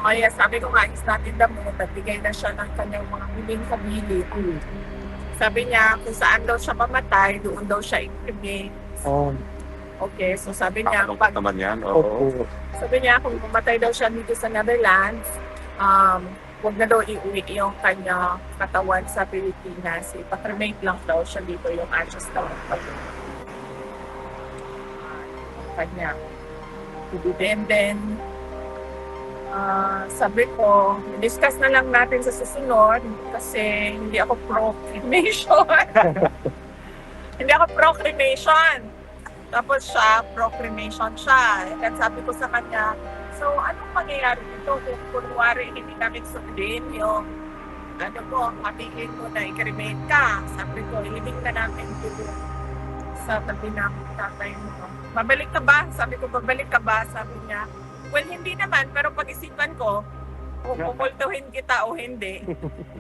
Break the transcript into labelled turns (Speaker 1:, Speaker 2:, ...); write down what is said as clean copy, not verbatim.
Speaker 1: kaya sabi ko nga, is not in the mood, nagbigay na siya ng kanyang mga huling kabilit. Sabi niya, kung saan daw siya mamatay, doon daw siya i-cremate.
Speaker 2: Oh,
Speaker 1: Okay, so sabi niya,
Speaker 3: Nakakalungkot naman yan. Oo.
Speaker 2: opo.
Speaker 1: sabi niya, kung mamatay daw siya dito sa Netherlands, huwag na daw iuwi yung kanya katawan sa Pilipinas. Ipa-cremate lang daw siya dito, yung ashes daw ng kanya. And then, sabi ko, discuss na lang natin sa susunod kasi hindi ako pro-cremation. Hindi ako pro-cremation. Tapos siya, pro-cremation siya. And sabi ko sa kanya, so anong mangyayari dito kung kunwari hindi namin sundin yung ano mo, hatiin mo na i-cremate ka. Sabi ko, ilibing na namin dito sa tabi ng tatay mo. Babalik ka ba? Sabi ko, babalik ka ba? Sabi niya, well, hindi naman, pero pag-isipan ko, kung pupultuhin kita o hindi.